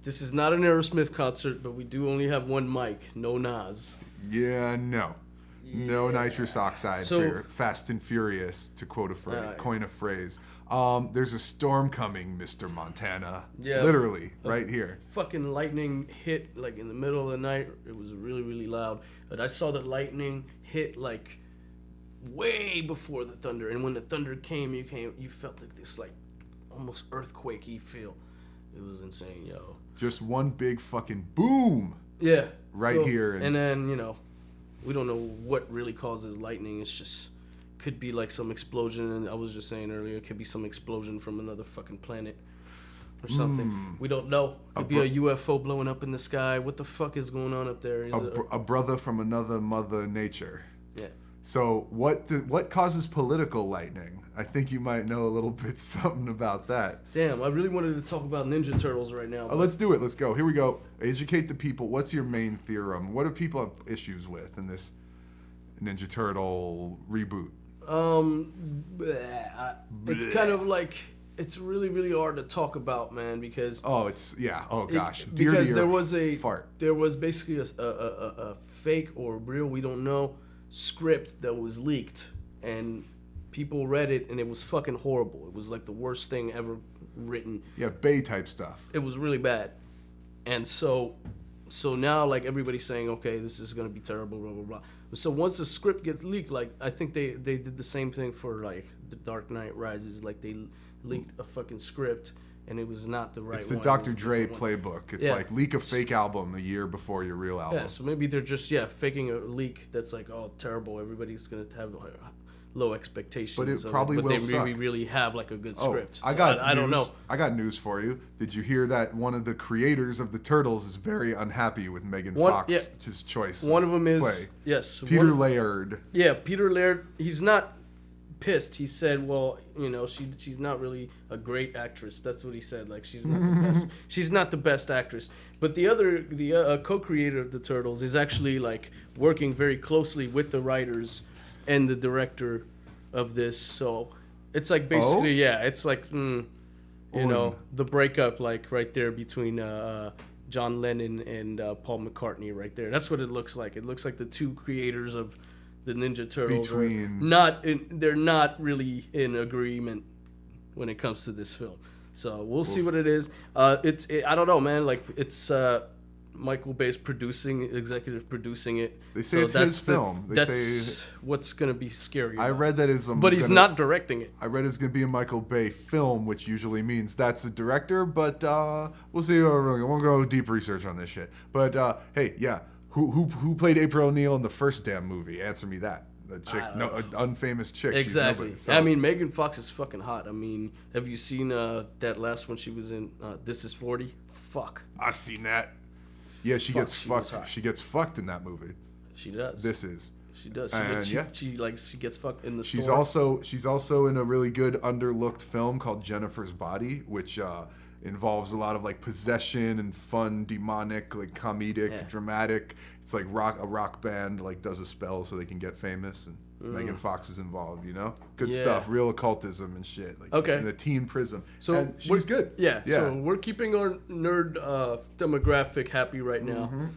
This is not an Aerosmith concert, but we do only have one mic. No Nas. Yeah, no. No nitrous oxide for Fast and Furious, to quote a phrase, coin a phrase. There's a storm coming, Mr. Montana. Yeah. Literally, right here. Fucking lightning hit, like, in the middle of the night. It was really, really loud. But I saw the lightning hit, like, way before the thunder. And when the thunder came, you felt like this, like, almost earthquakey feel. It was insane, yo. Just one big fucking boom. Yeah. Right here. And then, you know, we don't know what really causes lightning. It's just could be like some explosion. And I was just saying earlier, it could be some explosion from another fucking planet or something. We don't know. Could be a UFO blowing up in the sky. What the fuck is going on up there? A brother from another mother nature. Yeah. So what causes political lightning? I think you might know a little bit something about that. Damn, I really wanted to talk about Ninja Turtles right now. Let's do it. Let's go. Here we go. Educate the people. What's your main theorem? What do people have issues with in this Ninja Turtle reboot? It's kind of like, it's really, really hard to talk about, man, because... gosh. Because there was fart. There was basically a fake or real, we don't know, script that was leaked, and people read it, and it was fucking horrible. It was like the worst thing ever written. Yeah, Bay type stuff. It was really bad. And so now, like, everybody's saying, okay, this is going to be terrible, blah, blah, blah. So once the script gets leaked, like, I think they did the same thing for, like, The Dark Knight Rises. Like, they leaked a fucking script, and it was not the right one. It's the Dr. Dre playbook. It's like, leak a fake album a year before your real album. Yeah, so maybe they're just, faking a leak that's like, oh, terrible. Everybody's going to have low expectations. But it probably will suck. But they really have, like, a good script. I don't know. I got news for you. Did you hear that one of the creators of the Turtles is very unhappy with Megan Fox's choice? One of them is... Play. Yes. Peter Laird. Yeah, Peter Laird. He's not pissed. He said, well, you know, she's not really a great actress. That's what he said. Like, she's not the best. She's not the best actress. But the co-creator of the Turtles is actually, like, working very closely with the writers and the director of this. So it's like basically it's like you know, the breakup, like, right there between John Lennon and Paul McCartney right there. That's what it looks like. It looks like the two creators of the Ninja Turtles they're not really in agreement when it comes to this film. So we'll see what it is. I don't know, man. Like, it's Michael Bay's executive producing it. They say it's his film. That's what's going to be scary. I read that is... But he's not directing it. I read it's going to be a Michael Bay film, which usually means that's a director, but we'll see. We won't go deep research on this shit. But, hey, yeah, who played April O'Neil in the first damn movie? Answer me that. A chick, an unfamous chick. Exactly. I mean, Megan Fox is fucking hot. I mean, have you seen that last one she was in? This Is 40? Fuck. I seen that. Yeah, she gets fucked. She gets fucked in that movie. She does. She does. She gets fucked in the she's store. She's also in a really good underlooked film called Jennifer's Body, which involves a lot of, like, possession and fun, demonic, like, comedic, dramatic. It's like a rock band, like, does a spell so they can get famous, and Megan Fox is involved, you know? Good stuff. Real occultism and shit. Like, in the teen prism. So and she's good. Yeah. So we're keeping our nerd demographic happy right now.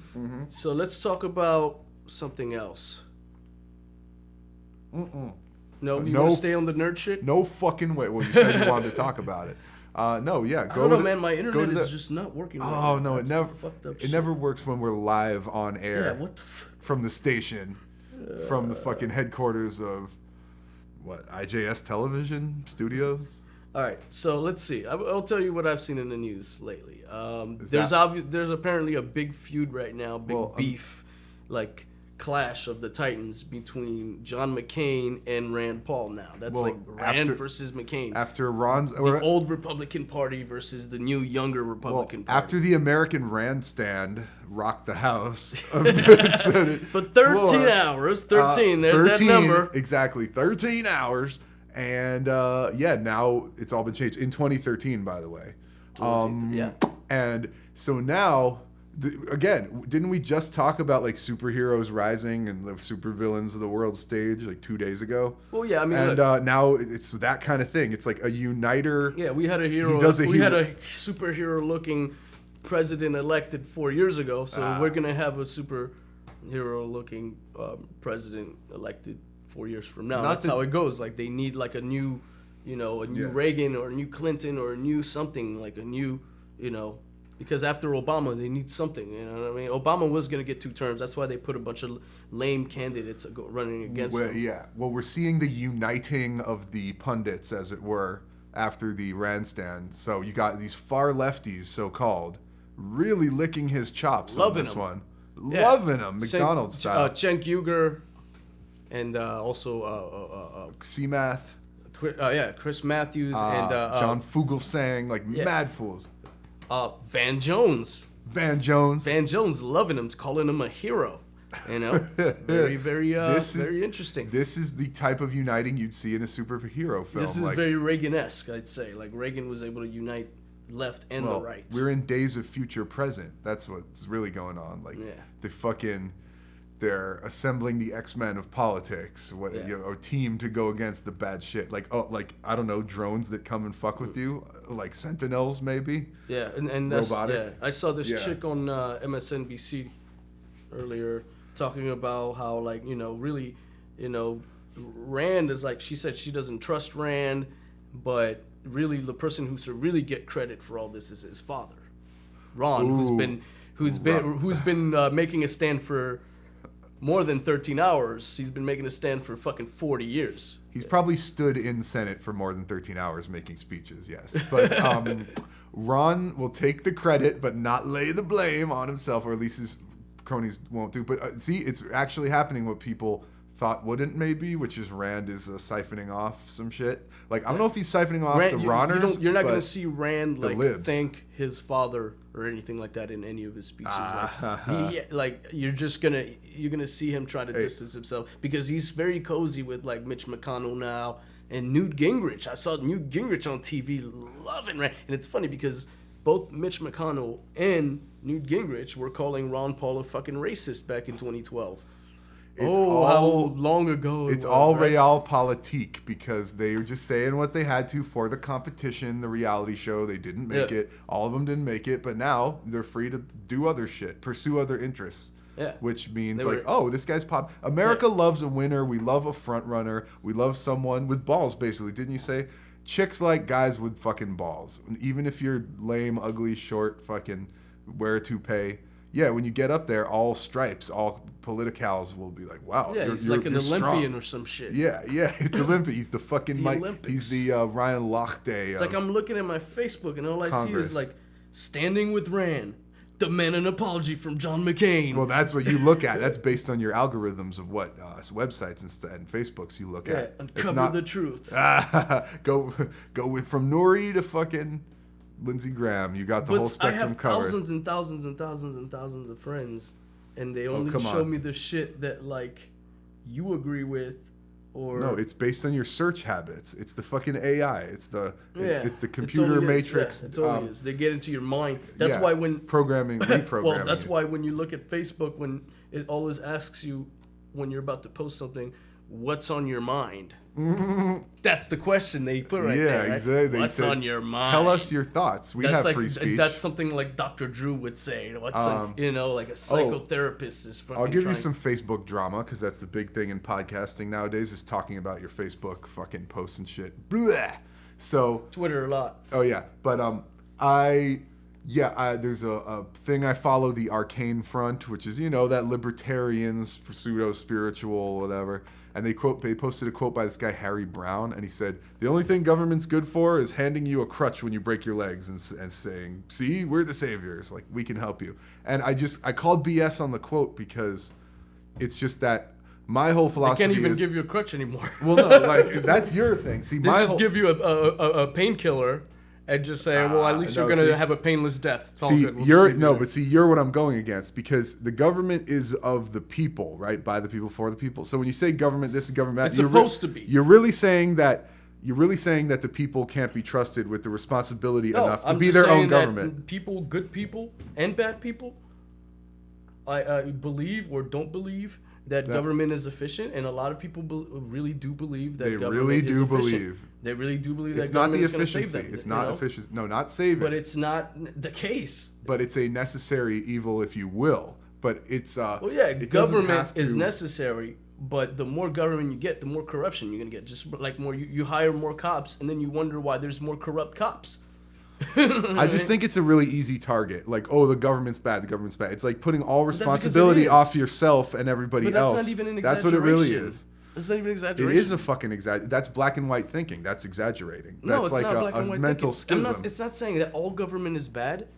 So let's talk about something else. No, you want to stay on the nerd shit? No fucking way. Well, you said you wanted to talk about it. No, yeah. I don't know, man. My internet is just not working. Oh, no, it never works when we're live on air. Yeah, what the from the station, from the fucking headquarters of, IJS Television Studios? All right, so let's see. I'll tell you what I've seen in the news lately. There's apparently a big feud right now, beef, like, clash of the Titans between John McCain and Rand Paul now. That's Rand versus McCain. After the old Republican Party versus the new, younger Republican Party. After the American Rand stand rocked the House of the Senate for 13 hours. 13, there's that number. Exactly, 13 hours. And, now it's all been changed. In 2013, by the way. And so now... Again, didn't we just talk about, like, superheroes rising and the supervillains of the world stage, like, 2 days ago? Well, yeah, I mean, and now it's that kind of thing. It's like a uniter. Yeah, we had a hero. Had a superhero-looking president elected 4 years ago, so we're gonna have a superhero-looking president elected 4 years from now. That's how it goes. Like they need like a new, a new Reagan or a new Clinton or a new something, like a new, because after Obama they need something. You know what I mean? Obama was gonna get 2 terms. That's why they put a bunch of lame candidates running against him. Yeah. Well, we're seeing the uniting of the pundits, as it were, after the Rand stand. So you got these far lefties, so-called, really licking his chops on this one. Loving him, McDonald's style. Cenk Uygur, and also CMath. Chris Matthews and John Fugelsang, mad fools. Van Jones, loving him, calling him a hero. Very, very, very interesting. This is the type of uniting you'd see in a superhero film. This is very Reagan-esque, I'd say. Like Reagan was able to unite left and the right. We're in days of future present. That's what's really going on. They're assembling the X-Men of politics. A team to go against the bad shit. I don't know, drones that come and fuck with you, like Sentinels maybe. Yeah, and that's robotic. Yeah, I saw this chick on MSNBC earlier talking about how really, Rand is she said she doesn't trust Rand, but really the person who should really get credit for all this is his father, Ron, who's been making a stand for more than 13 hours. He's been making a stand for fucking 40 years. He's probably stood in the Senate for more than 13 hours making speeches, yes. But Ron will take the credit but not lay the blame on himself, or at least his cronies won't do. But see, it's actually happening what people thought wouldn't, maybe, which is Rand is siphoning off some shit. I don't know if he's siphoning off the Ronners. You're not going to see Rand thank his father or anything like that in any of his speeches. You're gonna see him try to distance himself because he's very cozy with Mitch McConnell now and Newt Gingrich. I saw Newt Gingrich on TV loving Rand, and it's funny because both Mitch McConnell and Newt Gingrich were calling Ron Paul a fucking racist back in 2012. How long ago it's all realpolitik, because they were just saying what they had to for the competition, the reality show. They didn't make it. All of them didn't make it, but now they're free to do other shit, pursue other interests. Yeah. Which means this guy's pop. America loves a winner. We love a front runner. We love someone with balls, basically. Didn't you say? Chicks like guys with fucking balls. And even if you're lame, ugly, short, fucking wear a toupee. Yeah, when you get up there, all stripes, all politicals will be like, wow. Yeah, he's like an Olympian strong. Or some shit. Yeah, it's Olympic. He's the fucking he's the Ryan Lochte. It's I'm looking at my Facebook and all I see is standing with Rand, demand an apology from John McCain. Well, that's what you look at. That's based on your algorithms of what websites and Facebooks you look at. Uncover the truth. Go with from Nori to fucking Lindsey Graham. You got the whole spectrum covered. I have thousands and thousands and thousands and thousands of friends, and they only show me the shit that you agree with. Or no, it's based on your search habits. It's the fucking AI. It's the computer matrix. It totally is. They get into your mind. That's why when reprogramming. Well, that's why when you look at Facebook, when it always asks you when you're about to post something, what's on your mind? That's the question they put right there. Right? Exactly. What's on your mind? Tell us your thoughts. We have free speech. That's something like Dr. Drew would say. What's like a psychotherapist is fucking I'll give you some Facebook drama, because that's the big thing in podcasting nowadays, is talking about your Facebook fucking posts and shit. Blah. So Twitter a lot. Oh yeah, but there's a thing I follow, the Arcane Front, which is that libertarians, pseudo spiritual, whatever. And they posted a quote by this guy Harry Brown, and he said, "The only thing government's good for is handing you a crutch when you break your legs and saying, 'See, we're the saviors. We can help you.'" And I called BS on the quote because it's just that my whole philosophy I can't even give you a crutch anymore. Well, no, that's your thing. See, they give you a painkiller. And just say, well, at least you're going to have a painless death. It's all good. You're what I'm going against, because the government is of the people, right? By the people, for the people. So when you say government, this is government that, it's supposed to be. You're really saying that the people can't be trusted with the responsibility enough to be their own government. People, good people and bad people, I believe or don't believe that government is efficient, and a lot of people really do believe that they government really is do efficient. believe. They really do believe It's that not the government is going to save efficiency. them. It's not efficient. No, not save But it. it's not the case. But it's a necessary evil, if you will. But it's Well, yeah, it doesn't government have to- is necessary, but the more government you get, the more corruption you're gonna get. Just like more, you hire more cops, and then you wonder why there's more corrupt cops. I just think it's a really easy target. Like, oh, the government's bad. The government's bad. It's like putting all because it responsibility is. off yourself and everybody But that's else. not even an That's what it really exaggeration. is. It's not even It exaggeration. is a fucking exaggeration. That's black and white thinking. That's exaggerating. No, That's it's like not black and a white mental thinking. schism. It's not saying that all government is bad.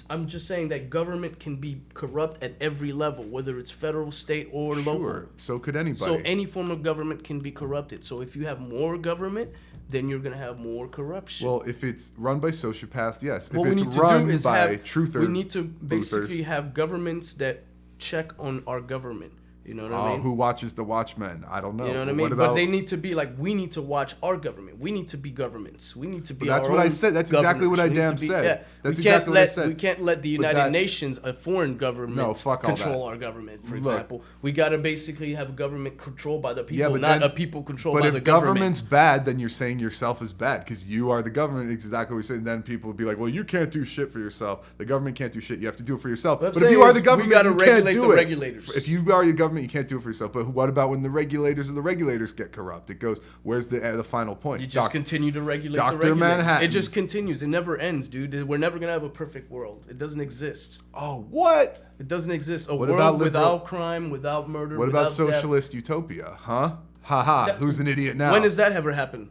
I'm just saying that government can be corrupt at every level, whether it's federal, state, or local. Sure. So could anybody. So any form of government can be corrupted. So if you have more government, then you're gonna have more corruption. Well, if it's run by sociopaths, yes. What if we it's need to run do is by truthers, we need to basically have governments that check on our government. You know what I mean? who watches the Watchmen? I don't know. You know what I But mean? What about, But they need to be like, we need to watch our government. We need to be governments. We need to be. But that's our what I own said. That's exactly what I governors. We need damn to be- said. Yeah. That's we can't exactly what I let said. we can't let the But United that- Nations, a foreign government, No, fuck all control that. our government. For Look. example, we gotta basically have a government controlled by the people, Yeah, but not then- a people controlled But by if the government. government's bad, then you're saying yourself is bad because you are the government. It's exactly what you're saying. Then people would be like, well, you can't do shit for yourself. The government can't do shit. You have to do it for yourself. What I'm But if saying you are is the we government, gotta you can't regulate do the it. regulators. If you are the government, you can't do it for yourself. But what about when the regulators of the regulators get corrupt? It goes, where's the final point? You just continue to regulate Dr. the regulators. Manhattan. It just continues. It never ends, dude. We're never gonna have a perfect world. It doesn't exist. Oh, what? It doesn't exist. A What world about liberal- without crime, without murder. What without about death. socialist utopia? Huh? Haha. Who's an idiot now? When does that ever happen?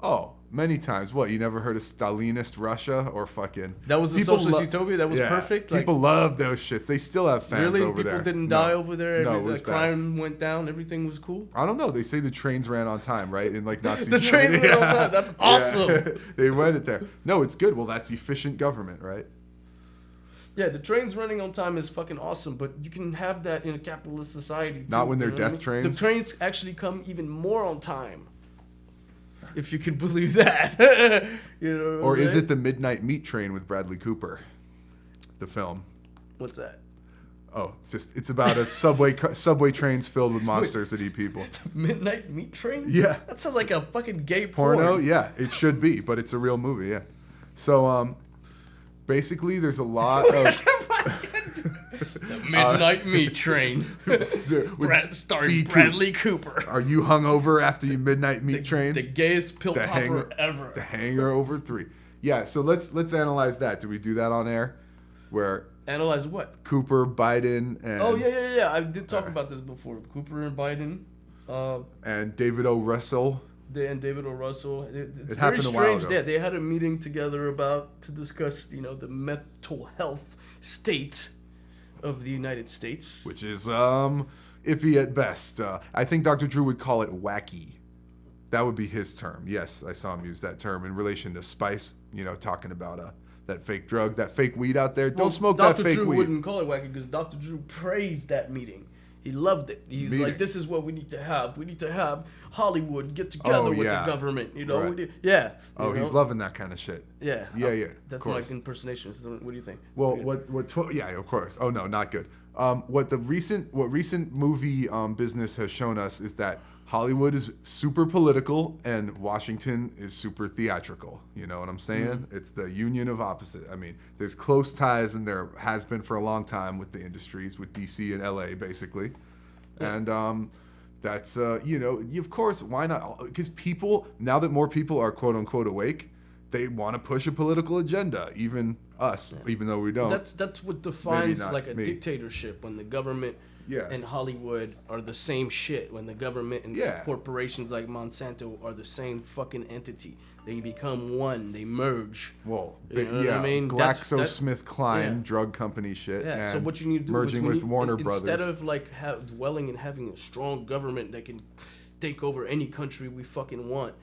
Oh, many times. What, you never heard of Stalinist Russia or fucking... That was a People socialist lo- utopia? That was Yeah, perfect? People love those shits. They still have fans Really? over People there. didn't No. die over there? No, it was the bad. crime went down? Everything was cool? I don't know. They say the trains ran on time, right? In like Nazi The trains ran on time. That's awesome. Yeah. They went it there. No, it's good. Well, that's efficient government, right? Yeah, the trains running on time is fucking awesome, but you can have that in a capitalist society. Not too, when they're you know what I death mean? trains? The trains actually come even more on time. If you could believe that. You know what Or I'm is saying? it the Midnight Meat Train with Bradley Cooper? The film. What's that? Oh, it's about a subway trains filled with monsters that eat people. Midnight Meat Train? Yeah. That sounds like a fucking gay Porno? porn. Yeah, it should be, but it's a real movie, yeah. So, basically, there's a lot of... The Midnight Meat Train. with Starring B. Coop. Bradley Cooper. Are you hungover after your midnight meat train? The gayest pill The popper hanger- ever. The hangover 3. Yeah, so let's analyze that. Do we do that on air? Where Analyze what? Cooper, Biden, and Oh, yeah. I did talk about this before. Cooper and Biden. and David O. Russell. And David O. Russell. It's very happened a while strange. ago. Yeah, they had a meeting together to discuss, the mental health state of the United States. Which is iffy at best. I think Dr. Drew would call it wacky. That would be his term. Yes, I saw him use that term in relation to spice. Talking about that fake drug, that fake weed out there. Don't smoke Dr. that fake Drew weed. wouldn't call it wacky because Dr. Drew praised that meeting. He loved it. He's Meeting. like, this is what we need to have. We need to have Hollywood get together with yeah. the government. Right. Yeah. Oh, you he's know? loving that kind of shit. Yeah. Yeah. That's of my course. impersonation. So what do you think? Well, yeah, of course. Oh no, not good. What recent movie business has shown us is that Hollywood is super political and Washington is super theatrical. You know what I'm saying? Mm-hmm. It's the union of opposite. I mean, there's close ties, and there has been for a long time with the industries, with DC and LA, basically. Yeah. And that's of course, why not? Because people, now that more people are quote unquote awake, they want to push a political agenda, even us, even though we don't. That's what defines not like a me. dictatorship, when the government and Hollywood are the same shit, when the government and corporations like Monsanto are the same fucking entity. They become one. They merge. Well, You know what I mean? GlaxoSmithKline drug company shit. Yeah. And So what you need to do merging is with Warner instead Brothers. of like dwelling and having a strong government that can take over any country we fucking want,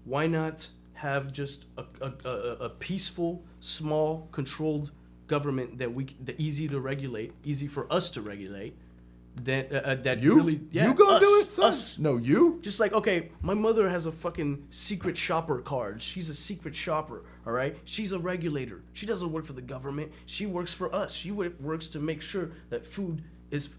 why not have just a peaceful, small, controlled government that easy to regulate, easy for us to regulate. That You? really, You go us, do it, son? us. No, you? Just like, okay, my mother has a fucking secret shopper card. She's a secret shopper, all right? She's a regulator. She doesn't work for the government. She works for us. She works to make sure that food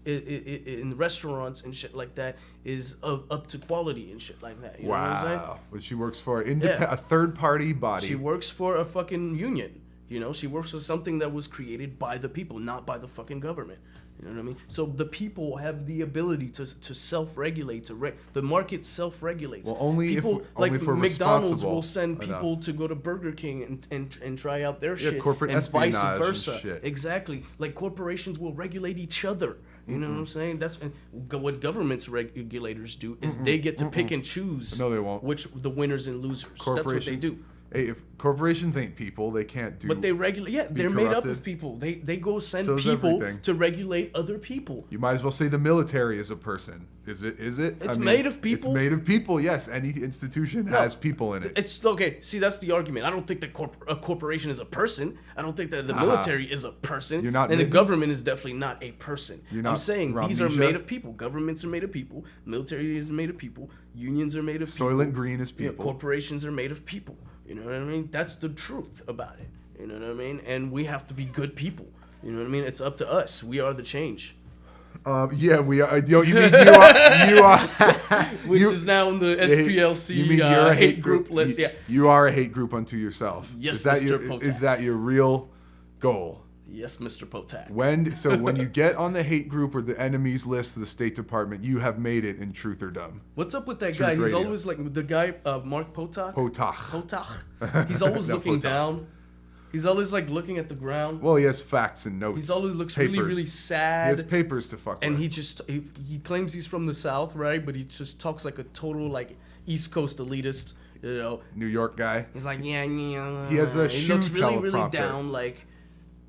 in restaurants and shit like that is up to quality and shit like that. You know what I'm saying? Wow. But she works for a third party body. She works for a fucking union. You know, she works for something that was created by the people, not by the fucking government. You know what I mean? So the people have the ability to self-regulate. The market self-regulates. Well, only people, only for McDonald's will responsible send people enough. to go to Burger King and try out their shit. Corporate and vice espionage versa. and shit. Exactly. Like corporations will regulate each other. You know what I'm saying? That's what government's regulators do is they get to pick and choose. No, they won't. Which the winners and losers. That's what they do. Hey, if corporations ain't people, they can't do. But they regulate. Yeah, they're made up of people. They go send people to regulate other people. You might as well say the military is a person. Is it? It's made of people. It's made of people. Yes, any institution has people in it. It's okay. See, that's the argument. I don't think that a corporation is a person. I I don't think that the military is a person. You're not and mittens? the government is definitely not a person. You're not I'm saying these are Ramnesia? made of people. Governments are made of people. Military is made of people. Unions are made of people. Soylent Green is You know, people. corporations are made of people. You know what I mean? That's the truth about it. You know what I mean? And we have to be good people. You know what I mean? It's up to us. We are the change. Yeah, we are. You mean you are Which is now in the SPLC you mean you're a hate group list. Yeah. You are a hate group unto yourself. Yes, is that Mr. your Potak. is that your real goal? Yes, Mr. Potak. When you get on the hate group or the enemies list of the State Department, you have made it in Truth or Dumb. What's up with that Truth guy? He's Radio. always like the guy, Mark Potak. Potak. Potak. He's always No, looking Potak. down. He's always like looking at the ground. Well, he has facts and notes. He's always looks papers. really, really He sad. has papers to fuck And with. he claims he's from the South, right? But he just talks like a total like East Coast elitist, you know. New York guy. He's like, yeah. He has a He shoe looks really, really teleprompter. down, like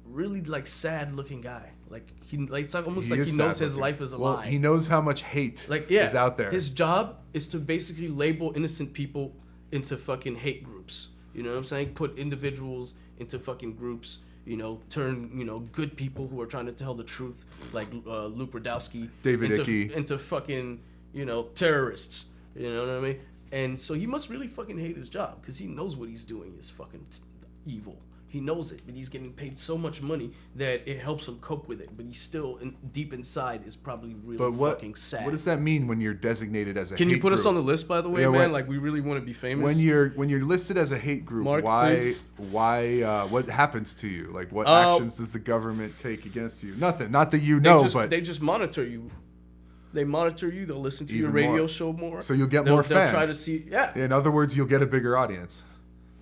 really like sad looking guy. Like it's like almost He like is he knows sad his looking. life is a Well, lie. he knows how much hate Like yeah, is out there. His job is to basically label innocent people into fucking hate groups. You know what I'm saying? Put individuals into fucking groups. You know, turn good people who are trying to tell the truth, like Luke Radowski, David Icke. into fucking terrorists. You know what I mean? And so he must really fucking hate his job because he knows what he's doing is fucking evil. He knows it, but he's getting paid so much money that it helps him cope with it. But he's still deep inside is probably really fucking sad. What does that mean when you're designated as a Can hate you put us group? on the list, by the way, Yeah, man? when- Like we really want to be famous. When you're listed as a hate group, Mark, why please. what happens to you? Like what actions does the government take against you? Nothing. Not that you know, but they just monitor you. They monitor you. They'll listen to your Even radio more. show more. So you'll get They'll more They'll try fans. to see. Yeah. in other words, you'll get a bigger audience.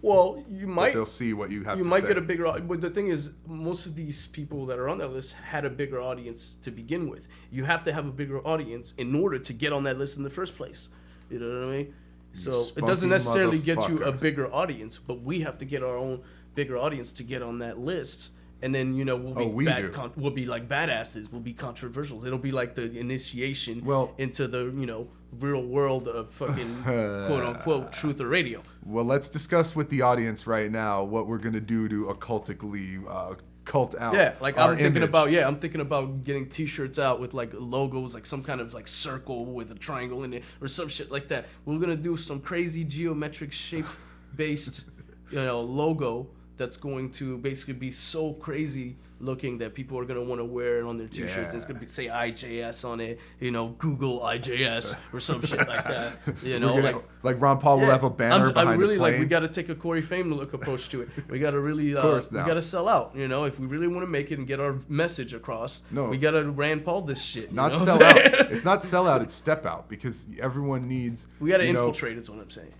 Well, you But might. they'll see what you have You to might say. get a bigger. But the thing is, most of these people that are on that list had a bigger audience to begin with. You have to have a bigger audience in order to get on that list in the first place. You know what I mean? So it spunky doesn't necessarily get you a motherfucker. bigger audience, but we have to get our own bigger audience to get on that list. And then we'll be we do. we'll be like badasses. We'll be controversial. It'll be like the initiation Well- into the real world of fucking quote unquote truth or radio. Well, let's discuss with the audience right now what we're gonna do to occultically cult out. Yeah, like our I'm thinking image. I'm thinking about getting T-shirts out with like logos, like some kind of like circle with a triangle in it or some shit like that. We're gonna do some crazy geometric shape based, logo that's going to basically be so crazy looking that people are gonna want to wear it on their T-shirts. Yeah. It's gonna say IJS on it, Google IJS or some shit like that. We're gonna, like Ron Paul will yeah. have a banner behind I really the plane. like. We got to take a Corey Fame look approach to it. We got to really, course we now. got to sell out. If we really want to make it and get our message across, No. we got to Rand Paul this shit. Not you know sell what I'm out. saying? It's not sell out. It's step out because everyone needs. We got to infiltrate. Is what I'm saying.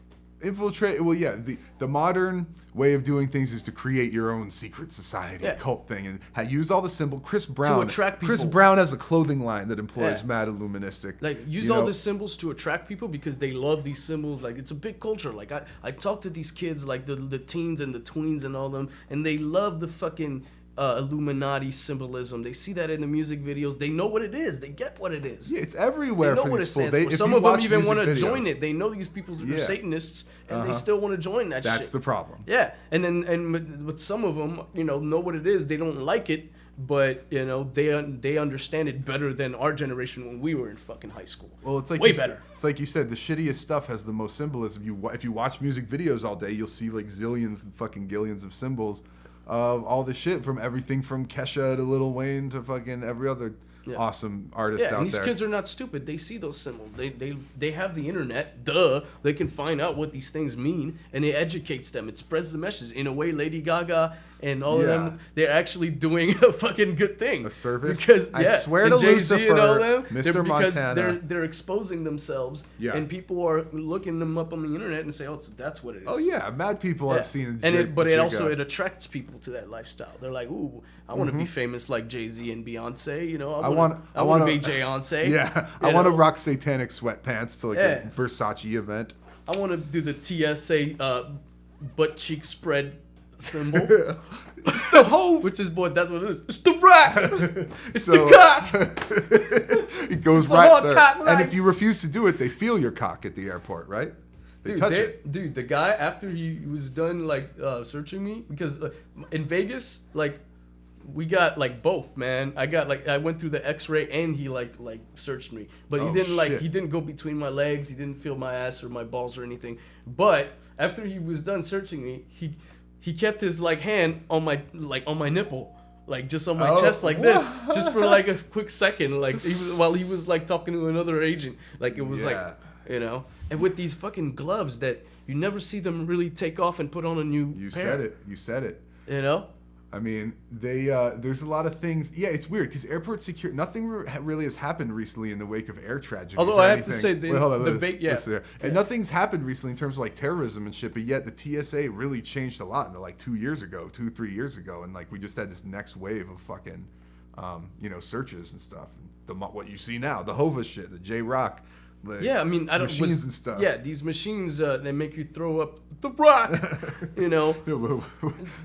Infiltrate. Well, yeah. The modern way of doing things is to create your own secret society, Yeah. cult thing, and use all the symbol. Chris Brown. attract Chris people. Brown has a clothing line that employs Yeah. mad illuministic. Like use all the symbols to attract people because they love these symbols. Like it's a big culture. Like I talk to these kids, like the teens and the tweens and all them, and they love the fucking Illuminati symbolism. They see that in the music videos. They know what it is. They get what it is. Yeah, it's everywhere They know for what it these fools. stands for. If Some you of them watch even music want to join videos- it. They know these people are Yeah. Satanists, and they still want to join that shit. That's the problem. Yeah, and then with some of them, know what it is. They don't like it, but they understand it better than our generation when we were in fucking high school. Well, it's like way you better. It's like you said, the shittiest stuff has the most symbolism. If you watch music videos all day, you'll see like zillions and fucking gillions of symbols of all the shit from everything from Kesha to Lil Wayne to fucking every other awesome artist out there. And these kids are not stupid. They see those symbols. They have the internet. Duh. They can find out what these things mean, and it educates them. It spreads the message. In a way, Lady Gaga and all of them, they're actually doing a fucking good thing. A service? Because, I swear to Jay-Z Lucifer, and all them, Mr. Montana. They're exposing themselves, and people are looking them up on the internet and say, oh, so that's what it is. Oh, yeah. Mad people have seen but it attracts people to that lifestyle. They're like, ooh, I want to be famous like Jay-Z and Beyonce. You know, I want to be Jay-once. Yeah. I want to rock satanic sweatpants to like a Versace event. I want to do the TSA butt cheek spread symbol. It's the whole, which is that's what it is. It's the rack. It's the cock. It goes right there. And if you refuse to do it, they feel your cock at the airport, right? They touch it. Dude, the guy after he was done like searching me, because in Vegas, like we got like both, man. I went through the X-ray and he like searched me, but he didn't he didn't go between my legs. He didn't feel my ass or my balls or anything. But after he was done searching me, he kept his like hand on my nipple, like just on my chest like this, just for like a quick second, like while he was like talking to another agent, like it was like, you know, and with these fucking gloves that you never see them really take off and put on a new pair. You said it. You know. I mean, there's a lot of things. Yeah, it's weird because airport security. Nothing really has happened recently in the wake of air tragedies. Although I have to say, and nothing's happened recently in terms of like terrorism and shit. But yet the TSA really changed a lot in like 3 years ago, and like we just had this next wave of fucking, searches and stuff. What you see now, the Hova shit, the J Rock. Like, I mean, machines and stuff. Yeah, these machines they make you throw up the rock. You know.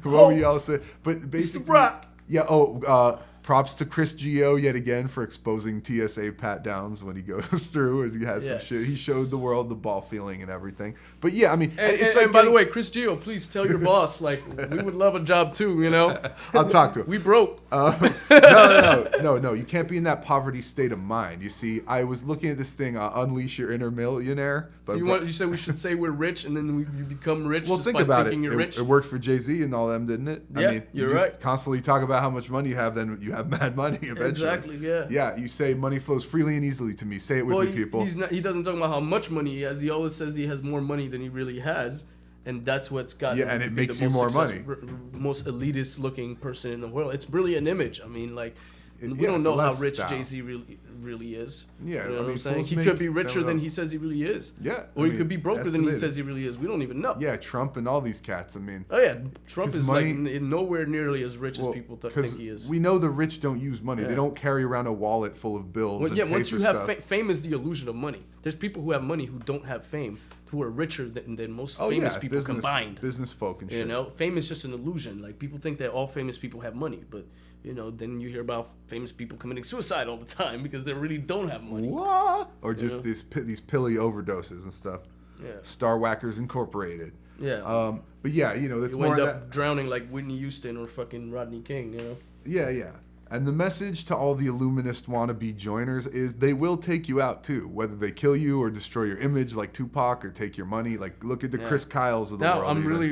What we all say, but basically, it's the rock. Yeah. Props to Chris Gio yet again for exposing TSA pat downs when he goes through and he has some shit. He showed the world the ball feeling and everything. But yeah, I mean, and by the way, Chris Gio, please tell your boss, like, we would love a job too, you know? I'll talk to him. We broke. No. You can't be in that poverty state of mind. You see, I was looking at this thing, Unleash Your Inner Millionaire. So you said we should say we're rich and then you become rich well, just think by about thinking it. you're rich? It worked for Jay-Z and all them, didn't it? Yeah, I mean, you're you right. just constantly talk about how much money you have, then you have mad money eventually. Exactly, yeah. Yeah, you say money flows freely and easily to me. Say it with me, people. He doesn't talk about how much money he has. He always says he has more money than he really has. And that's what's got and it makes you more money. Most elitist looking person in the world. It's really an image. I mean, like, we don't know how rich Jay-Z really is. Yeah, you know what I'm saying? He could be richer than he says he really is. Yeah. Or he could be broker than he says he really is. We don't even know. Yeah, Trump and all these cats, I mean. Oh, yeah. Trump is like nowhere nearly as rich as people think he is. We know the rich don't use money. Yeah. They don't carry around a wallet full of bills and pay once for you stuff. have fame is the illusion of money. There's people who have money who don't have fame, who are richer than most famous people combined. Business folk and shit. You know, fame is just an illusion. Like, people think that all famous people have money, but then you hear about famous people committing suicide all the time because they really don't have money. What? Or just these pilly overdoses and stuff. Yeah. Star Whackers Incorporated. Yeah. But yeah, that's you more end of up drowning like Whitney Houston or fucking Rodney King, you know? Yeah. And the message to all the Illuminist wannabe joiners is they will take you out too, whether they kill you or destroy your image like Tupac or take your money. Like, look at the Chris Kyles of the world. I'm really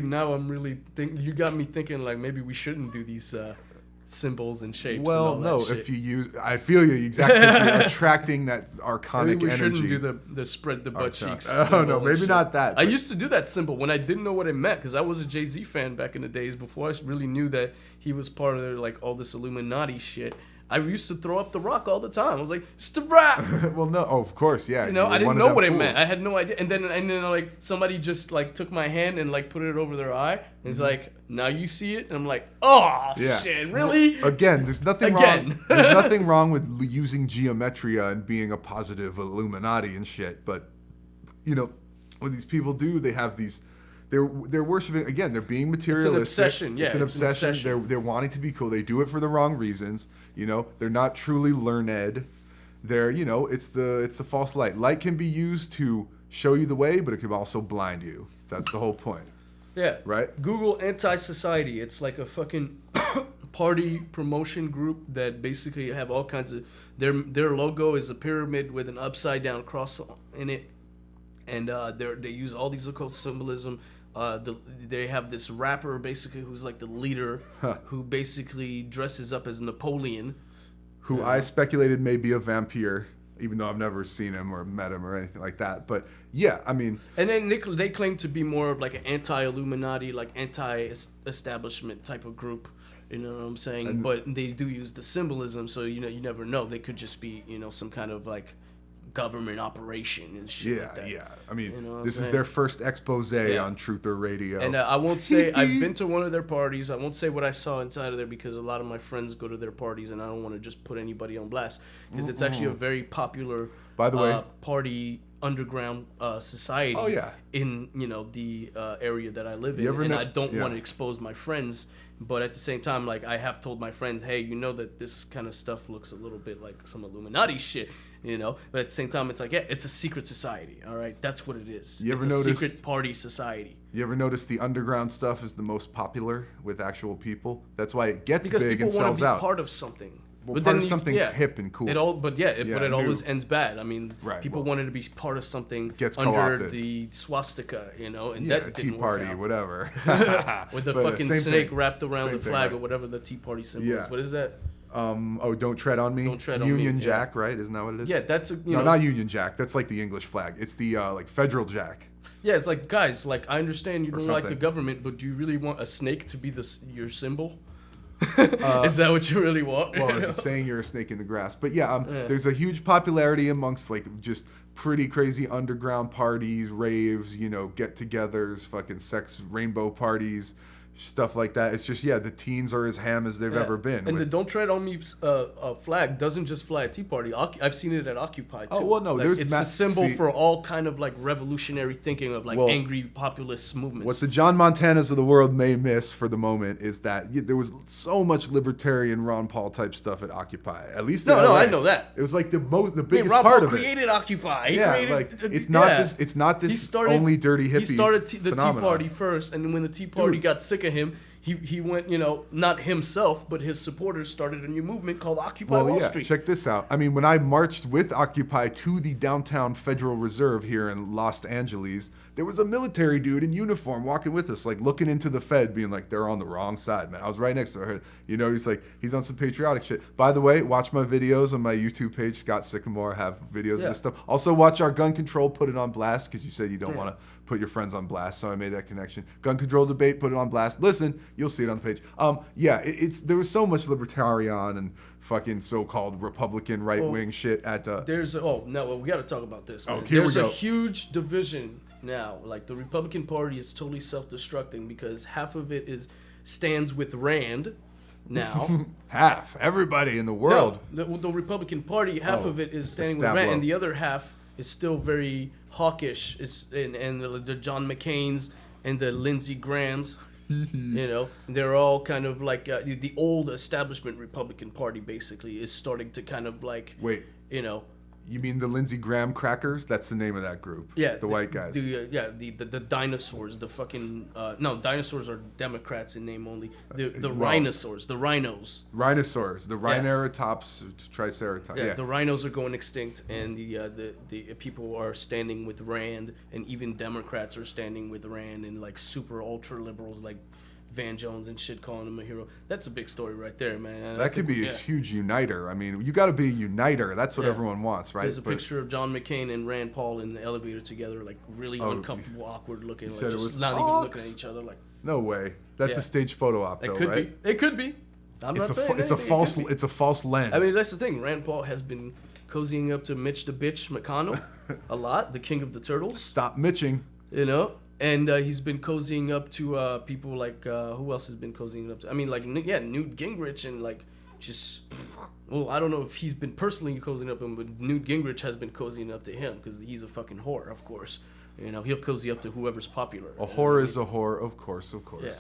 you got me thinking like maybe we shouldn't do these symbols and shapes. Well, and all that no, shit. if you use, I feel you exactly. You're attracting that archonic maybe we energy. Shouldn't do the spread the butt cheeks. Oh no, maybe not that. I used to do that symbol when I didn't know what it meant because I was a Jay-Z fan back in the days before I really knew that he was part of like all this Illuminati shit. I used to throw up the rock all the time. I was like, it's the rock. Well, no, of course, yeah. I didn't know what it meant. I had no idea. And then like somebody just like took my hand and like put it over their eye. And he's like, now you see it. And I'm like, oh shit, really? Again, there's nothing wrong. There's nothing wrong with using geometria and being a positive Illuminati and shit. But what these people do, they have these. They're worshiping again. They're being materialistic. It's an obsession. Yeah, it's an obsession. They're wanting to be cool. They do it for the wrong reasons. They're not truly learned. They're it's the false light. Light can be used to show you the way, but it can also blind you. That's the whole point. Yeah. Right. Google AntiSociety. It's like a fucking party promotion group that basically have all kinds of their logo is a pyramid with an upside down cross in it, and they use all these occult symbolism. They have this rapper basically who's like the leader, who basically dresses up as Napoleon, who I speculated may be a vampire, even though I've never seen him or met him or anything like that. But yeah, I mean... And then they claim to be more of like an anti-Illuminati, like anti-establishment type of group. You know what I'm saying? But they do use the symbolism, so you never know. They could just be, some kind of like government operation and shit like that. Yeah. I mean, this is their first expose on Truth or Radio. And I won't say I've been to one of their parties. I won't say what I saw inside of there because a lot of my friends go to their parties, and I don't want to just put anybody on blast because it's actually a very popular, by the way, party underground society. Oh yeah. In the area that I live in, I don't want to expose my friends. But at the same time, like, I have told my friends, hey, that this kind of stuff looks a little bit like some Illuminati shit, But at the same time, it's like, yeah, it's a secret society, all right? That's what it is. It's a secret party society. You ever notice the underground stuff is the most popular with actual people? That's why it gets because big and sells out. Because people want to be part of something. Well, part of something hip and cool. But it always ends bad. I mean, people wanted to be part of something under co-opted. the swastika, and that Tea didn't Party, work out. whatever. With the fucking snake wrapped around the flag right? or whatever the Tea Party symbol is. What is that? Don't tread on me. Don't tread on Union me, Jack, right? Isn't that what it is? Yeah, that's no, not Union Jack. That's like the English flag. It's the like Federal Jack. Yeah, it's like, guys, like, I understand you don't like the something. government, but do you really want a snake to be your symbol? Is that what you really want? Well, I was just saying you're a snake in the grass. But yeah, there's a huge popularity amongst like just pretty crazy underground parties, raves, get-togethers, fucking sex rainbow parties, stuff like that. It's just, the teens are as ham as they've ever been. And the Don't Tread on Me flag doesn't just fly at Tea Party. I've seen it at Occupy, too. Oh, well, no, it's a symbol for all kind of, like, revolutionary thinking of, like, angry populist movements. What the John Montanas of the world may miss for the moment is that there was so much libertarian Ron Paul type stuff at Occupy. At least in LA. I know that. It was, like, the biggest Ron part Paul of it. created Occupy. It's not this only dirty hippie He started the phenomenon. Tea Party first, and then when the Tea Party got sick of him, he went, not himself, but his supporters started a new movement called Occupy Wall Street. Check this out. I mean, when I marched with Occupy to the downtown Federal Reserve here in Los Angeles, there was a military dude in uniform walking with us, like looking into the Fed, being like, they're on the wrong side, man. I was right next to her. He's like, he's on some patriotic shit. By the way, watch my videos on my YouTube page, Scott Sycamore, have videos of this stuff. Also, watch our gun control, put it on blast, because you said you don't want to put your friends on blast, so I made that connection. Gun control debate, put it on blast. Listen, you'll see it on the page. There was so much libertarian and fucking so-called Republican right-wing shit at we got to talk about this. Man. There's a huge division now. Like, the Republican Party is totally self-destructing because half of it stands with Rand now. Half. Everybody in the world. No, the Republican Party, half of it is standing with Rand, and the other half is still very hawkish. And the John McCains and the Lindsey Grahams, they're all kind of like the old establishment Republican Party basically is starting to kind of like You mean the Lindsey Graham crackers? That's the name of that group. Yeah, the white guys. The dinosaurs. The fucking no, dinosaurs are Democrats in name only. The rhinosaurs, the rhinos. Rhinosaurs, the Rhineratops, Triceratops. Yeah, the rhinos are going extinct, and the people are standing with Rand, and even Democrats are standing with Rand, and like super ultra liberals like Van Jones and shit calling him a hero. That's a big story right there, man. That could be a huge uniter. I mean, you got to be a uniter. That's what everyone wants, right? There's a picture of John McCain and Rand Paul in the elevator together, like really uncomfortable, awkward looking, like just not even looking at each other. Like, no way. That's a stage photo op, though, right? It could be. I'm not saying it's a false. It's a false lens. I mean, that's the thing. Rand Paul has been cozying up to Mitch the Bitch McConnell a lot, the king of the turtles. Stop mitching. And he's been cozying up to people like, who else has been cozying up to? I mean, like, Newt Gingrich and, like, I don't know if he's been personally cozying up to him, but Newt Gingrich has been cozying up to him because he's a fucking whore, of course. He'll cozy up to whoever's popular. A whore is a whore, of course. Yeah.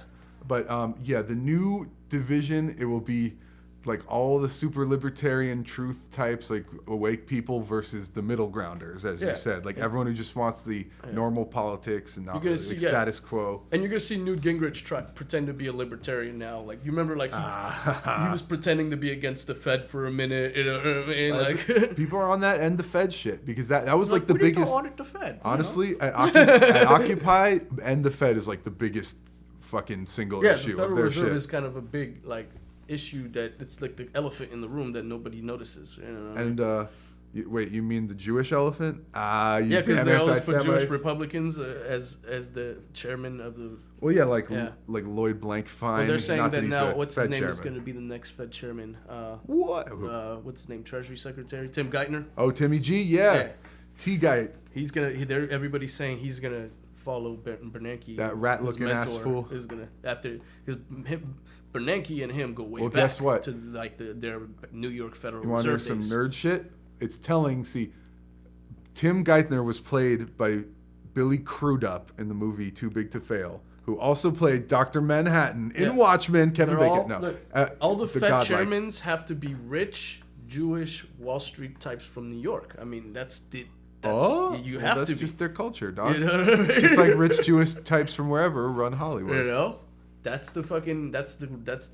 But, the new division, it will be like all the super libertarian truth types, like awake people versus the middle grounders, as you said, like everyone who just wants the normal politics and not really, status quo. And you're gonna see Newt Gingrich pretend to be a libertarian now. Like, you remember, like he was pretending to be against the Fed for a minute. Like people are on that end the Fed shit because that was like the biggest. Audit the Fed. Honestly, at Occupy, end the Fed is like the biggest fucking single issue the Federal of their Reserve shit. is kind of a big like. issue that it's like the elephant in the room that nobody notices. You know what I mean? And wait, you mean the Jewish elephant? You Yeah, because damn they always put Jewish anti-Semites. Republicans as the chairman of the. Well, yeah, like Lloyd Blankfein. Well, they're saying not that he's now. a What's Fed his name chairman. is going to be the next Fed chairman? What? What's his name? Treasury Secretary Tim Geithner. Oh, Timmy G. Yeah. T-Guy. He's gonna. Everybody's saying he's gonna follow Bernanke. That rat-looking ass fool. Is gonna because Bernanke and him go way Well, back. guess what? To like their New York Federal You want to hear Reserve some days. nerd shit? It's telling. See, Tim Geithner was played by Billy Crudup in the movie Too Big to Fail, who also played Dr. Manhattan in Watchmen. Kevin Bacon. All the Fed godlike. chairmans have to be rich, Jewish, Wall Street types from New York. I mean, you have that's to be. just their culture, dog. You know what I mean? Just like rich Jewish types from wherever run Hollywood. You know, that's the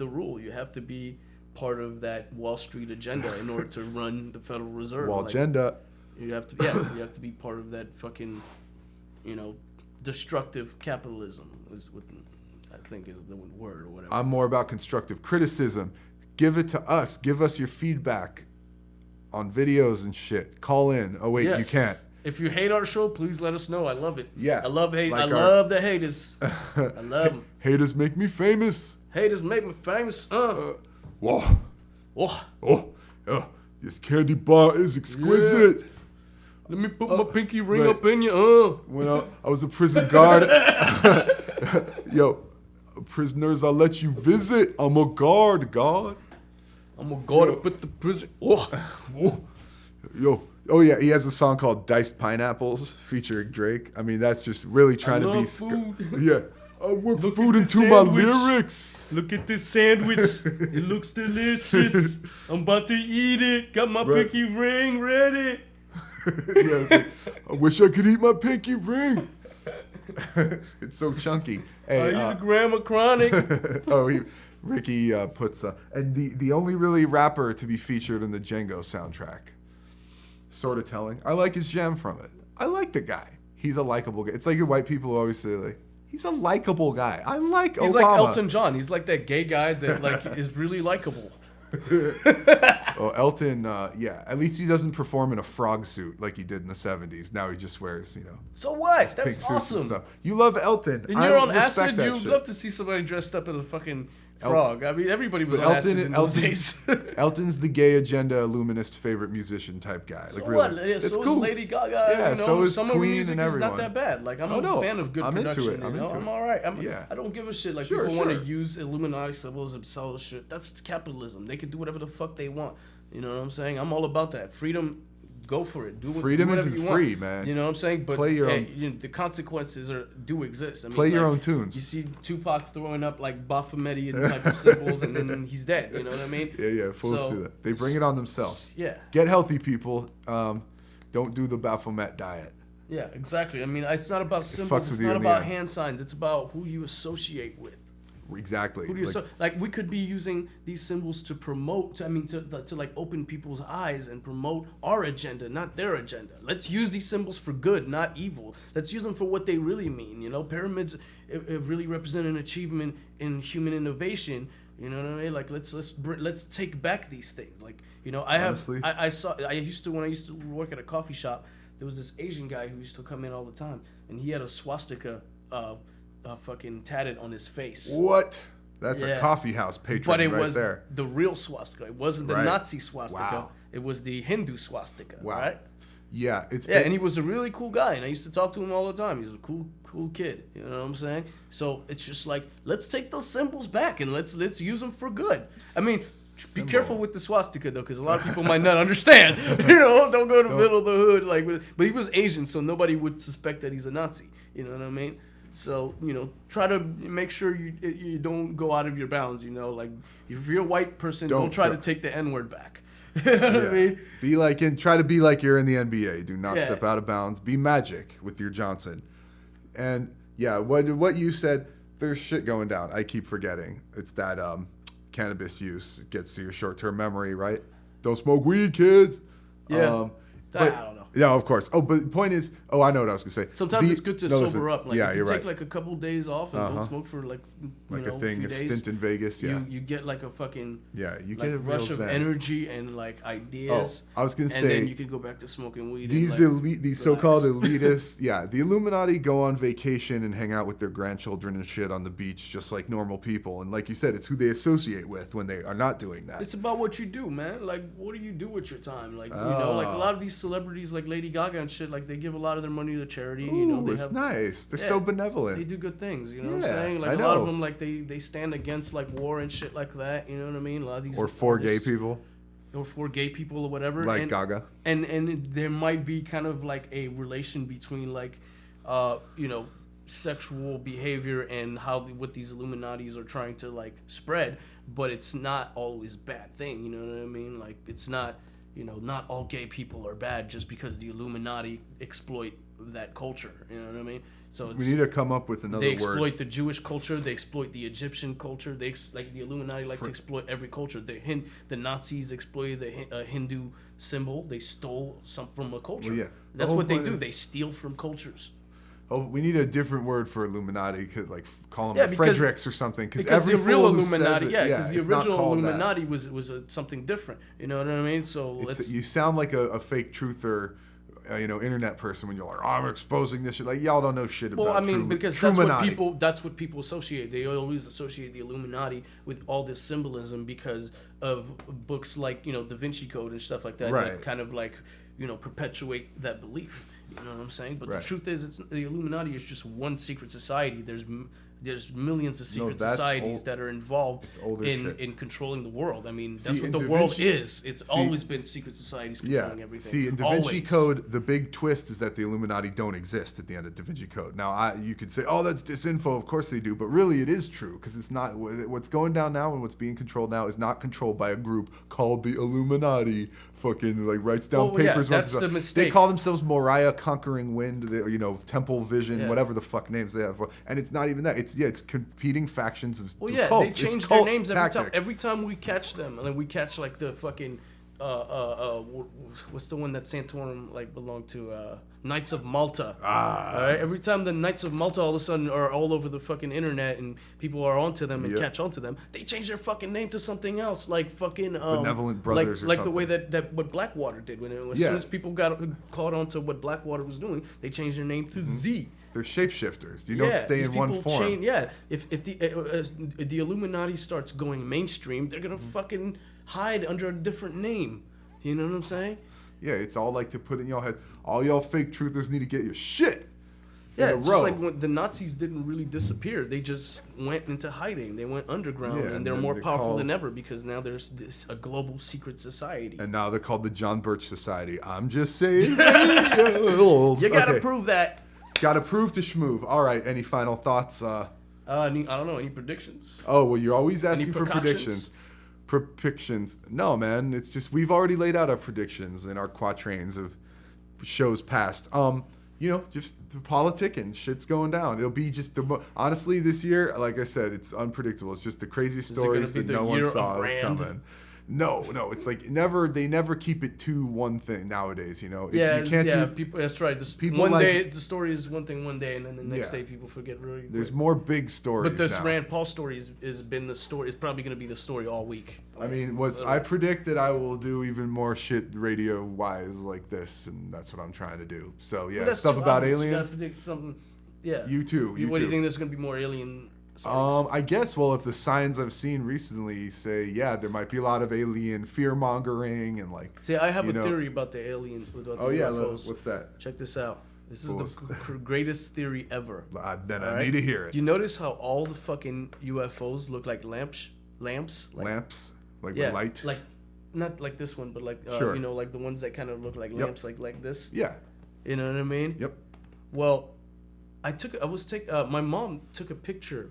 rule. You have to be part of that Wall Street agenda in order to run the Federal Reserve. Wall agenda. You have to be part of that fucking, destructive capitalism is what I think is the word or whatever. I'm more about constructive criticism. Give it to us. Give us your feedback on videos and shit. Call in. Oh wait, you can't. If you hate our show, please let us know. I love it. Yeah. I love hate. Like I love the haters. I love them. Haters make me famous. Haters make me famous. Whoa. Oh. Oh. This candy bar is exquisite. Let me put my pinky ring up in you. When I was a prison guard. Yo, prisoners, I'll let you visit. I'm a guard, God. I'm a guard up at the prison. Oh. Yo. Oh, yeah, he has a song called Diced Pineapples featuring Drake. I mean, that's just really trying to be... food. Yeah. I work Look food at into the my sandwich. lyrics. Look at this sandwich. It looks delicious. I'm about to eat it. Got my pinky ring ready. Yeah, I wish I could eat my pinky ring. It's so chunky. Hey, Are you the Grandma Chronic? Ricky puts... and the only really rapper to be featured in the Django soundtrack. Sort of telling. I like his jam from it. I like the guy. He's a likable guy. It's like the white people always say, like, he's a likable guy. I like Obama. He's like Elton John. He's like that gay guy that like is really likable. Oh, Elton, yeah. At least he doesn't perform in a frog suit like he did in the 70s. Now he just wears, So what? pink That's suits and awesome. stuff. You love Elton. And you're on respect acid. that You'd shit. love to see somebody dressed up as a fucking frog. I mean, everybody was on acid in those days. Elton's the gay agenda illuminist favorite musician type guy. Like, So really, what? Yeah, it's so cool. is Lady Gaga. Yeah, so is some of her Queen music and is everyone. not that bad. Like I'm no, a fan of good I'm into production. it. I'm into I'm it. all right. Yeah. I don't give a shit. Like Sure, people want sure. to use Illuminati symbolism, sell the shit. That's capitalism. They can do whatever the fuck they want. You know what I'm saying? I'm all about that. Freedom. Go for it. Freedom do whatever isn't you want. free, man. You know what I'm saying? But Play your own. the consequences do exist. I mean, Play your like, own tunes. You see Tupac throwing up like Baphometian type of symbols, and then he's dead. You know what I mean? Yeah. Fools do that. They bring it on themselves. Yeah. Get healthy, people. Don't do the Baphomet diet. Yeah, exactly. I mean, it's not about fucks symbols. It's with you not in the about end. hand signs. It's about who you associate with. Exactly. Who do you like? We could be using these symbols to promote. To like open people's eyes and promote our agenda, not their agenda. Let's use these symbols for good, not evil. Let's use them for what they really mean. Pyramids it really represent an achievement in human innovation. You know what I mean? Like let's take back these things. Like Honestly. when I used to work at a coffee shop. There was this Asian guy who used to come in all the time, and he had a swastika fucking tatted on his face. What? That's a coffee house patron But it right was there. the real swastika. It wasn't the Right. Nazi swastika. Wow. It was the Hindu swastika. Wow. Right? Yeah, And he was a really cool guy, and I used to talk to him all the time. He was a cool kid. You know what I'm saying? So it's just like, let's take those symbols back and let's use them for good. I mean, be careful with the swastika though, because a lot of people might not understand. Don't go to the middle of the hood but he was Asian, so nobody would suspect that he's a Nazi. You know what I mean? So, try to make sure you don't go out of your bounds, like if you're a white person, don't try to take the N-word back. You know what I mean? Try to be like you're in the NBA. Do not Yeah. step out of bounds. Be Magic with your Johnson. And yeah, what you said, there's shit going down. I keep forgetting. It's that cannabis use gets to your short-term memory, right? Don't smoke weed, kids. Yeah. I don't know. Yeah, of course. Oh, but the point is, I know what I was gonna say. Sometimes it's good to sober listen, up. Like, yeah, if you you're take right. like a couple days off and don't smoke for like a thing, a stint in Vegas. Yeah, you get like a fucking you like get a rush real of zen. energy and like ideas. I was gonna and say, then you could go back to smoking weed. these and, like, these so-called elitists, the Illuminati go on vacation and hang out with their grandchildren and shit on the beach, just like normal people. And like you said, it's who they associate with when they are not doing that. It's about what you do, man. Like, what do you do with your time? Like, you know, like a lot of these celebrities, like Lady Gaga and shit, like they give a lot of their money to charity. Ooh, you know, they it's nice. They're so benevolent. They do good things. You know what I'm Yeah, saying? Like I a lot of know. them, like they stand against like war and shit like that. You know what I mean? A lot of these Or for gay artists- people, or for gay people or whatever. like and, Gaga. And there might be kind of like a relation between like, you know, sexual behavior and what these Illuminatis are trying to like spread, but it's not always a bad thing. You know what I mean? Like, it's not, you know, not all gay people are bad just because the Illuminati exploit that culture. You know what I mean? So it's, We need to come up with another they word. exploit the Jewish culture. They exploit the Egyptian culture. Like the Illuminati like to exploit every culture. The Nazis exploited the Hindu symbol. They stole some from a culture. Well, yeah. The That's whole what they point do. is- They steal from cultures. Oh, we need a different word for Illuminati, like call them Yeah, like because- Fredericks or something. Because every the real fool who says Illuminati, it- because the it's not original called that. Illuminati was something different. You know what I mean? So You sound like a fake truther, internet person when you're like, I'm exposing this shit. Like, y'all don't know shit about. Well, I mean, because Trumanati. that's what people associate. They always associate the Illuminati with all this symbolism because of books like, Davinci Code and stuff like that Right. that kind of like, perpetuate that belief. You know what I'm saying? But Right. the truth is, the Illuminati is just one secret society. There's millions of secret that's societies old- that are involved it's older shit. in controlling the world. I mean, See, that's what in the Da world Vinci- is. It's always been secret societies controlling everything. See, in Da Vinci Always. Code, the big twist is that the Illuminati don't exist at the end of Da Vinci Code. Now, you could say, oh, that's disinfo. Of course they do. But really, it is true because it's not. What's going down now and what's being controlled now is not controlled by a group called the Illuminati. Fucking like writes down Well, yeah, papers. that's the They mistake. call themselves Moriah Conquering Wind, Temple Vision, Yeah. whatever the fuck names they have. And it's not even that. It's competing factions of Well, yeah, cults. they It's change their cult names every time. tactics. Every time we catch them, and then we catch like the fucking what's the one that Santorum like belonged to? Knights of Malta. All right. Every time the Knights of Malta all of a sudden are all over the fucking internet and people are onto them and Yep. catch onto them, they change their fucking name to something else, like fucking Benevolent Brothers or like the way something. that what Blackwater did when as Yeah. soon as people got caught onto what Blackwater was doing, they changed their name to Z. They're shapeshifters. You don't stay these in one people form. if the Illuminati starts going mainstream, they're gonna fucking hide under a different name. You know what I'm saying? Yeah, it's all like to put in your head. All y'all fake truthers need to get your shit Yeah, in a it's row. just like when the Nazis didn't really disappear. They just went into hiding. They went underground, Yeah, and and they're then more they're powerful called- than ever because now there's a global secret society. And now they're called the John Birch Society. I'm just saying. Radio. You gotta Okay. prove that. Gotta prove to schmoove. All right. Any final thoughts? I don't know. Any predictions? Oh well, you're always asking for precautions? predictions. No, man. It's just we've already laid out our predictions in our quatrains of shows past. Just the politicking, shit's going down. It'll be just honestly this year, like I said, it's unpredictable. It's just the craziest Is it gonna stories be that the no one year of saw Rand? coming. No, it's like they never keep it to one thing nowadays. You can't do. People. That's right. people One like- day the story is one thing one day, and then the next Yeah. day people forget really. There's quick. more big stories. But this now. Rand Paul story is been the story. It's probably going to be the story all week. I mean, I predict that I will do even more shit radio wise like this, and that's what I'm trying to do. So yeah, Well, that's stuff too about obvious. You aliens. gotta predict something. Yeah. You too. What do you think? There's going to be more alien? sightings? I guess. Well, if the signs I've seen recently say, yeah, there might be a lot of alien fear mongering and like. See, I have a theory about the alien. About the UFOs. What's that? Check this out. This is Well, the greatest theory ever. Then All I right? need to hear it. You notice how all the fucking UFOs look like lamps? Like, Lamps, like yeah, with light. like not like this one, but like Sure. like the ones that kind of look like Yep. lamps, like this. Yeah. You know what I mean? Yep. Well, my mom took a picture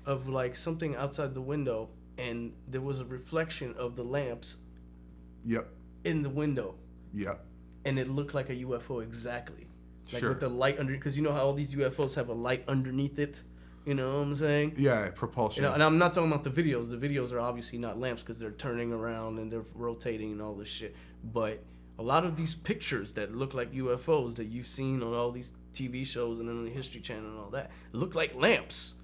of like something outside the window, and there was a reflection of the lamps Yep. in the window, Yep. and it looked like a UFO exactly, like Sure. with the light under. Because you know how all these UFOs have a light underneath it. You know what I'm saying? Yeah. Propulsion. And I'm not talking about the videos. The videos are obviously not lamps because they're turning around and they're rotating and all this shit. But a lot of these pictures that look like UFOs that you've seen on all these TV shows and on the History Channel and all that look like lamps.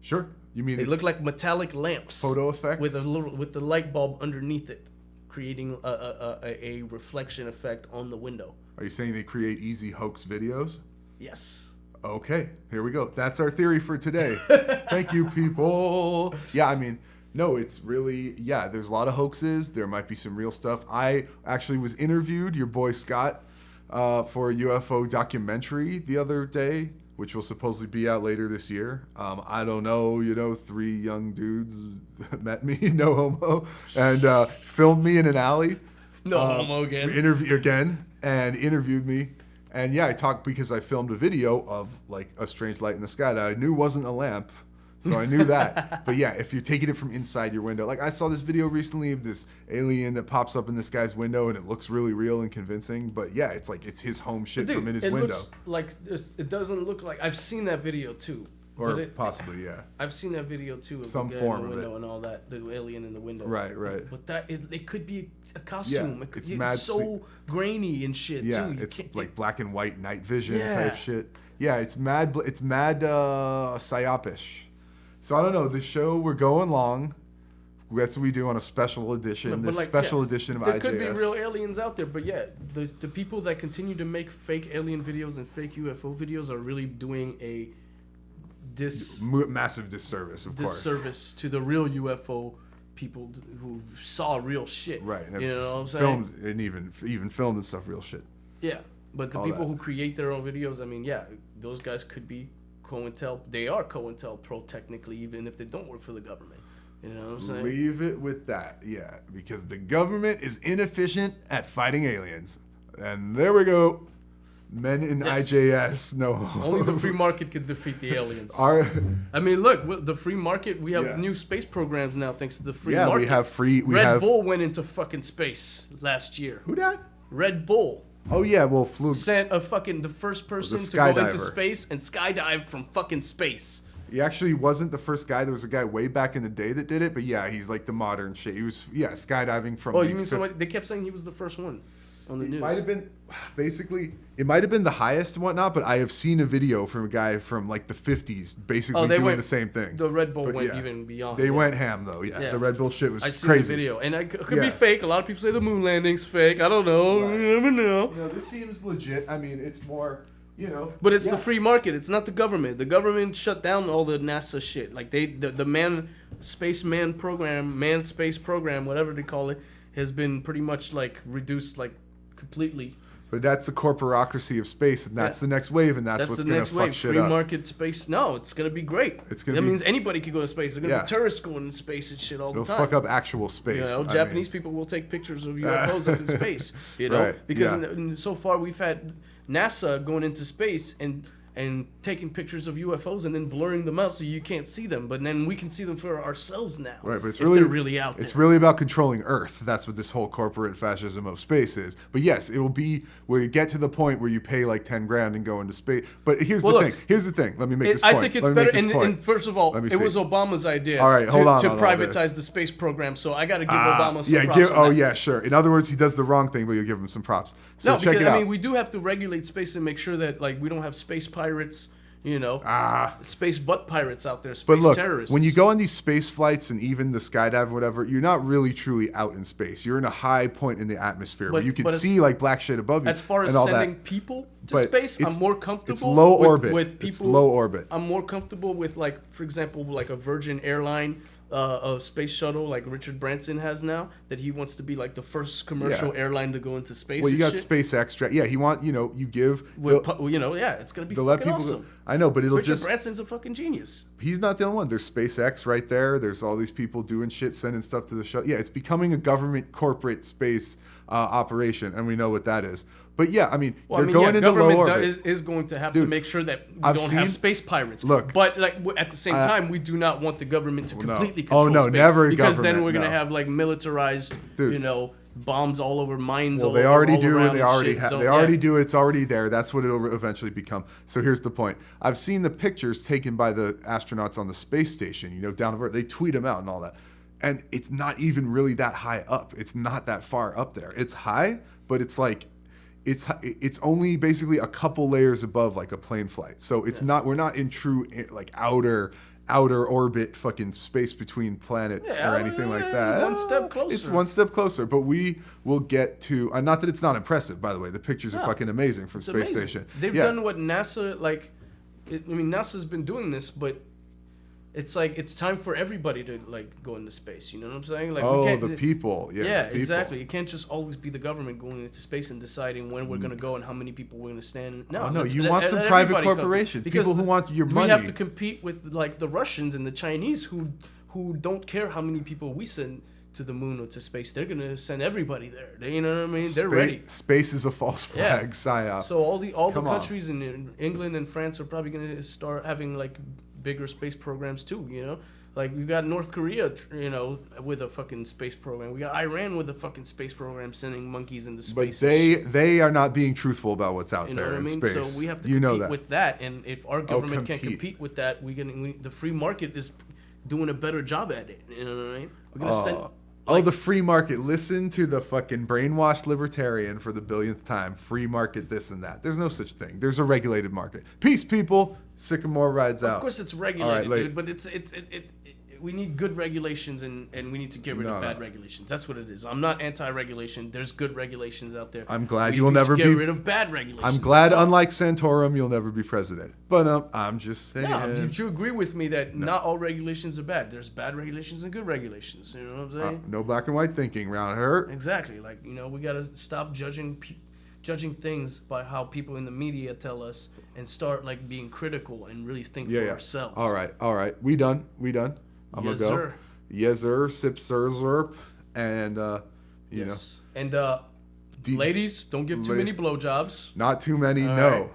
Sure. You mean They look like metallic lamps. photo effects? with the light bulb underneath it, creating a reflection effect on the window. Are you saying they create easy hoax videos? Yes. Okay, here we go. That's our theory for today. Thank you, people. Yeah, I mean, no, it's really, yeah, there's a lot of hoaxes. There might be some real stuff. I actually was interviewed, your boy Scott, for a UFO documentary the other day, which will supposedly be out later this year. I don't know, 3 young dudes met me, no homo, and filmed me in an alley. No homo again. Interviewed me. And yeah, I talked because I filmed a video of like a strange light in the sky that I knew wasn't a lamp. So I knew that. But yeah, if you're taking it from inside your window, like I saw this video recently of this alien that pops up in this guy's window and it looks really real and convincing. But yeah, it's like it's his home shit from in his window. Looks like it doesn't look like, I've seen that video too. Or possibly, yeah. I've seen that video too of some the guy form in the of window it. and all that, the alien in the window. Right. But that it could be a costume. Yeah, It's so grainy and shit too. Yeah, it's like black and white night vision type shit. Yeah, it's mad psyopish. So I don't know. The show, we're going long. That's what we do on a special edition. This special edition of IJS. There could be real aliens out there, but yeah, the people that continue to make fake alien videos and fake UFO videos are really doing a massive disservice, of course. Disservice to the real UFO people who saw real shit. Right. And you know what I'm saying? Filmed and even filmed and stuff, real shit. Yeah, but the people who create their own videos, I mean, yeah, those guys could be COINTEL. They are COINTELPRO technically, even if they don't work for the government. You know what I'm saying? Leave it with that, yeah, because the government is inefficient at fighting aliens. And there we go. Men in IJS, no. Only the free market can defeat the aliens. I mean, look, the free market, we have new space programs now thanks to the free market. Yeah, we have free... Red Bull went into fucking space last year. Who that? Red Bull. Oh, yeah, well, sent the first person to go into space and skydive from fucking space. He actually wasn't the first guy. There was a guy way back in the day that did it, but yeah, he's like the modern shit. He was, skydiving from... Oh, you mean somebody... They kept saying he was the first one on the news. It might have been... Basically, it might have been the highest and whatnot, but I have seen a video from a guy from like the 50s basically doing the same thing. The Red Bull went even beyond. They went ham, though, yeah. The Red Bull shit was crazy. I see the video, and it could be fake. A lot of people say the moon landing's fake. I don't know. Right. You never know. No, this seems legit. I mean, it's more... But it's the free market. It's not the government. The government shut down all the NASA shit. Like the manned space program, whatever they call it, has been pretty much like reduced like completely. But that's the corporocracy of space, and that's the next wave, and that's what's going to fuck shit free up. Free market space. No, it's going to be great. That means anybody can go to space. There's going to be tourists going into space and shit all the time. It'll fuck up actual space. Japanese people will take pictures of UFOs up in space. Because so far we've had NASA going into space and taking pictures of UFOs and then blurring them out so you can't see them, but then we can see them for ourselves now. Right, but they're really out there. It's really about controlling Earth. That's what this whole corporate fascism of space is. But yes, it will be where you get to the point where you pay like $10,000 and go into space. But here's the thing. Let me make this point. I think it's better. And first of all, it was Obama's idea. All right, hold on. To privatize the space program. So I got to give Obama some props. Sure. In other words, he does the wrong thing, but you give him some props. So no, check because it out. I mean, we do have to regulate space and make sure that like we don't have space pirates. Space butt pirates out there, terrorists. When you go on these space flights and even the skydive and whatever, you're not really truly out in space. You're in a high point in the atmosphere where you can see like black shit above you. As far as sending people to space, I'm more comfortable. It's low orbit. With people. It's low orbit. I'm more comfortable with like, for example, like a Virgin airline. A space shuttle like Richard Branson has now, that he wants to be like the first commercial airline to go into space. Well, you got SpaceX. Yeah, he want you give. It's gonna be fucking awesome. I know, but Richard Branson's a fucking genius. He's not the only one. There's SpaceX right there. There's all these people doing shit, sending stuff to the shuttle. Yeah, it's becoming a government corporate space operation, and we know what that is. But yeah, I mean, they're going into low orbit. Is going to have to make sure that we don't have space pirates. Look, but like at the same time, we do not want the government to completely control space. Never because then we're gonna have like militarized, bombs all over mines. Well, they already do, and they already do it. It's already there. That's what it'll eventually become. So here's the point. I've seen the pictures taken by the astronauts on the space station. Down to Earth. They tweet them out and all that. and it's not even really that high up. It's not that far up there. It's high, but it's like it's only basically a couple layers above like a plane flight. So it's not, we're not in true like outer orbit fucking space between planets or anything like that. One step closer. It's one step closer, but we will get to, not that it's not impressive, by the way. The pictures are fucking amazing from Space Station. They've done what NASA, like, NASA's been doing this, but it's like it's time for everybody to like go into space. You know what I'm saying? Like, the people. Yeah, the people. Exactly. It can't just always be the government going into space and deciding when we're gonna go and how many people we're gonna stand. No, you want some private corporations, people who want your money. We have to compete with like the Russians and the Chinese who don't care how many people we send to the moon or to space. They're gonna send everybody there. You know what I mean? They're ready. Space is a false flag, psyop. So all the countries in England and France are probably gonna start having like bigger space programs too, you know? Like, we got North Korea, you know, with a fucking space program. We got Iran with a fucking space program sending monkeys into space. But they are not being truthful about what's out there in space. So we have to compete with that. And if our government can't compete with that, the free market is doing a better job at it. You know what I mean? We're going to send... the free market. Listen to the fucking brainwashed libertarian for the billionth time. Free market, this and that. There's no such thing. There's a regulated market. Peace, people. Sycamore rides out. Of course it's regulated, dude, but we need good regulations and we need to get rid of bad regulations. That's what it is. I'm not anti-regulation. There's good regulations out there. I'm glad you'll never get rid of bad regulations. I'm glad, unlike Santorum, you'll never be president. But I'm just saying. No, you agree with me that not all regulations are bad. There's bad regulations and good regulations. You know what I'm saying? No black and white thinking around her. Exactly. Like, you know, we got to stop judging things by how people in the media tell us and start like being critical and really think for ourselves. All right. We done. I'm gonna go. Sir. Yes, sir. Sip, sir, zerp. And you know. And ladies, don't give too many blowjobs. Not too many. All no. Right.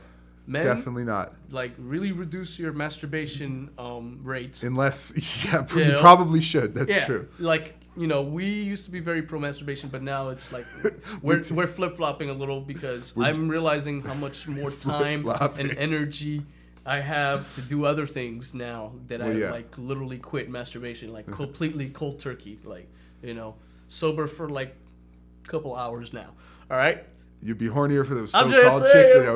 Men, definitely not. Like, really reduce your masturbation rate. Unless, you probably should. That's true. Like, you know, we used to be very pro masturbation, but now it's like we're flip flopping a little because I'm realizing how much more time and energy I have to do other things now that I like literally quit masturbation, like completely cold turkey, like, you know, sober for like a couple hours now. All right. You'd be hornier for those so-called chicks. Radio.